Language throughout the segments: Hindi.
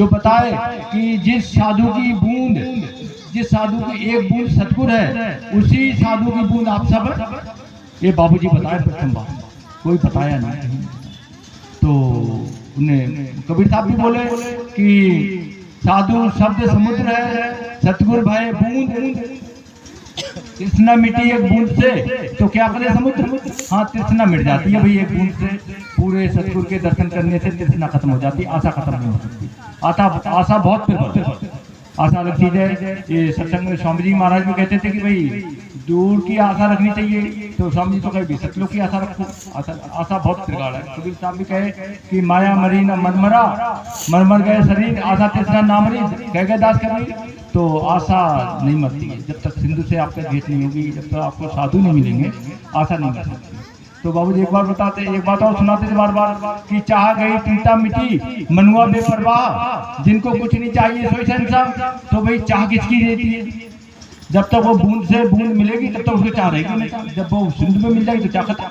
जो बताए कि जिस साधु की बूंद, जिस साधु की एक बूंद सतगुर है, उसी साधु की बूंद आप सब, ये बाबूजी बताए प्रथम बार, कोई बताया नहीं। तो उन्हें कबीर साहब भी बोले कि साधु शब्द समुद्र है, सतगुर भय बूंद, तृष्णा मिटी एक बूंद से तो क्या करे समुद्र। हाँ, तृष्णा मिट जाती है भाई एक बूंद से, पूरे सतगुर के दर्शन करने से तृष्णा खत्म हो जाती है, आशा खत्म नहीं हो सकती। आशा बहुत फिर आशा रखती है। ये सत्संग में स्वामी जी महाराज भी कहते थे कि भाई दूर की आशा रखनी चाहिए, तो स्वामी जी तो कहे भी सतलोक की आशा रखो। आशा बहुत प्रकार है। कबीर साहब भी कहे कि माया मरी न मनमरा, मरमर गए शरीर, आशा तृष्णा ना मरी, कह गए दास कबीर। तो आशा नहीं मरती है, जब तक सिंधु से आपका भेंट नहीं होगी, जब तक आपको साधु नहीं मिलेंगे, आशा नहीं मर सकती। तो बाबूजी एक बार बताते, एक बात और सुनाते थे बार बार कि चाह गई प्रीता मिटी, मनुआ बेपरवाह, जिनको कुछ नहीं चाहिए सोई संसार। तो भाई चाह किसकी रहती है? जब तक वो बूंद से बूंद मिलेगी तब तक उसको चाह रहेगी नहीं। जब वो सिंधु में मिल जाएगी तो चाह खत्म,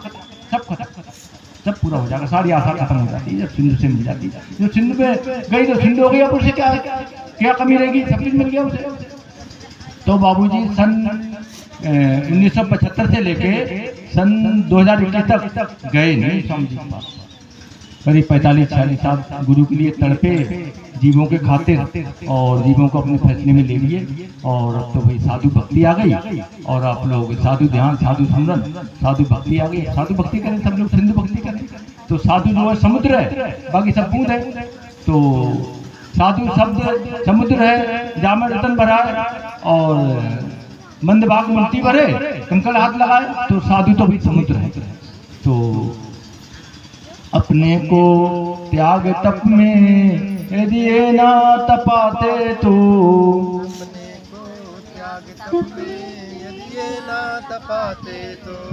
सब खत्म, सब पूरा हो जाएगा, सारी आशा खत्म हो जाती है जब सिंधु से मिल जाती है। जो सिंधु में गई तो सिंधु हो गई, अब उसे क्या कमी रहेगी, सब कुछ मिल गया उसे। तो बाबूजी सन 1975 से लेके सन 2021 तक गए नहीं स्वामी जी के पास। करीब 45-46 साल गुरु के लिए तड़पे, जीवों के खातिर, और जीवों को अपने फैसले में ले लिए। और अब तो भाई साधु भक्ति आ गई, और आप लोग साधु ध्यान, साधु सुमरन, साधु भक्ति आ गई। साधु भक्ति करें, सब लोग सिंधु भक्ति करें। तो साधु जो है समुद्र है, बाकी सब बूंद है। तो साधु शब्द समुद्र है, जामर रतन भरा है, और मंद बाग मुल्टी भरे, कंकड़ हाथ लगाए, तो साधु तो भी समुद्र है। तो अपने को त्याग तप में यदि ये ना तपाते तो,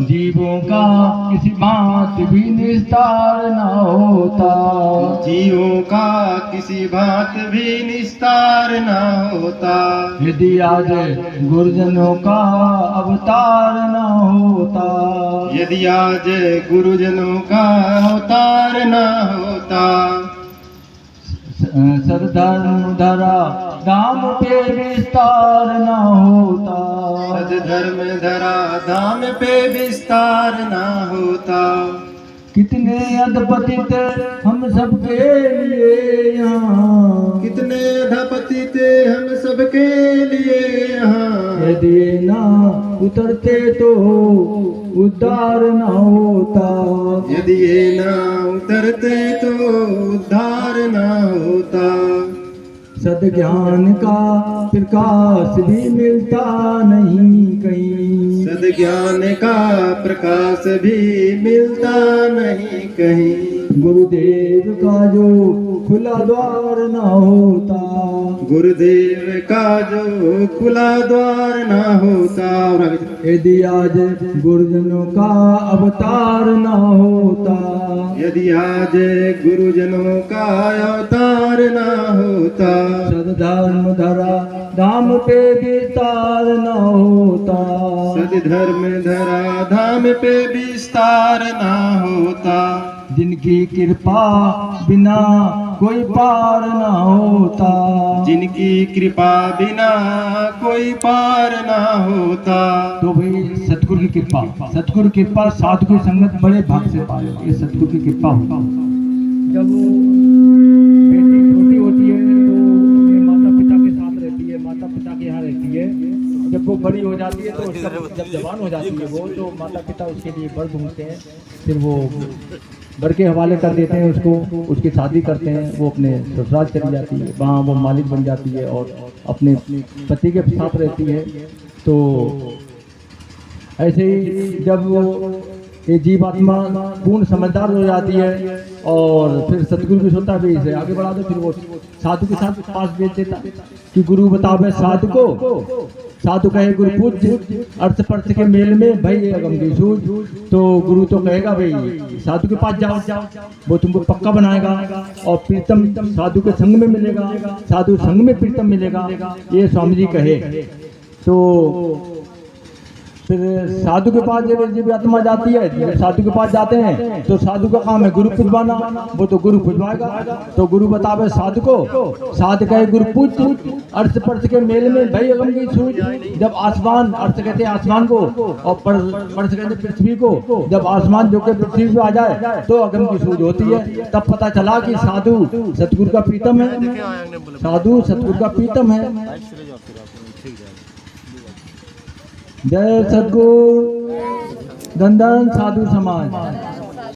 जीवों का किसी बात भी निस्तार ना होता, जीवों का किसी बात भी निस्तार ना होता। यदि आज गुरुजनों का अवतार ना होता, यदि आज गुरुजनों का अवतार ना होता। सदधर्म धरा धाम पे विस्तार न होता, सदधर्म धरा धाम पे विस्तार ना होता। कितने अधपतित हम सबके लिए यहाँ, कितने अधपतित हम सबके लिए यहाँ। यदि ना उतरते तो उद्धार न होता, यदि ये ना उतरते तो उद्धार ना होता। सद्ज्ञान का प्रकाश भी मिलता नहीं कहीं, सद्ज्ञान का प्रकाश भी मिलता नहीं कहीं। गुरुदेव का जो खुला द्वार न होता, गुरुदेव का जो खुला द्वार न होता। यदि आज गुरुजनों का अवतार न होता, यदि आज गुरुजनों का अवतार न होता। सदधर्म धरा धाम पे विस्तार न होता, सदधर्म धरा धाम पे विस्तार न होता। जिनकी कृपा बिना कोई पार न होता, जिनकी कृपा बिना कोई पार ना होता। तो भाई सतगुरु की कृपा, सतगुरु की कृपा, साधु की संगत बड़े भाग से पाए, ये सतगुरु की कृपा होता। जब वो बेटी छोटी होती है तो अपने माता पिता के साथ रहती है, माता पिता के यहाँ रहती है। जब वो बड़ी हो जाती है तो जब जवान हो जाती है वो, तो माता पिता उसके लिए बर ढूंढते हैं, फिर वो बर के हवाले कर देते हैं उसको, उसकी शादी करते हैं, वो अपने ससुराल चली जाती है, वहाँ वो मालिक बन जाती है और अपने पति के साथ रहती है। तो ऐसे ही जब वो ये जीवात्मा पूर्ण समझदार हो जाती है, और फिर सतगुरु भी सोचता है इसे आगे बढ़ा दो, फिर वो साधु के साथ पास भेज देता कि गुरु बतावे साधु को, साधु कहे गुरु पूज्य, अर्थ पर्थ के मेल में भाई अगम की सूझ। तो गुरु तो कहेगा भाई साधु के पास जाओ, वो तुमको पक्का बनाएगा, और प्रीतम साधु के संग में मिलेगा, साधु संग में प्रीतम मिलेगा, ये स्वामी जी कहे। तो फिर साधु के पास जब आत्मा जाती है, जब साधु के पास जाते हैं तो साधु का काम है गुरु पूजवाना, वो तो गुरु पूजवाएगा। तो गुरु बतावे साधु को, साधु कहे गुरु पूज, अर्थ पर्थ के मेल में भई अगम की सूझ। जब आसमान, अर्थ कहते हैं आसमान को, और पर्थ कहते पृथ्वी को, जब आसमान जो के पृथ्वी पे आ जाए तो अगम की सूझ होती है। तब पता चला कि साधु सतगुरु का प्रीतम है, साधु सतगुरु का प्रीतम है। जय सद्गुरु, धन धन साधु समाज।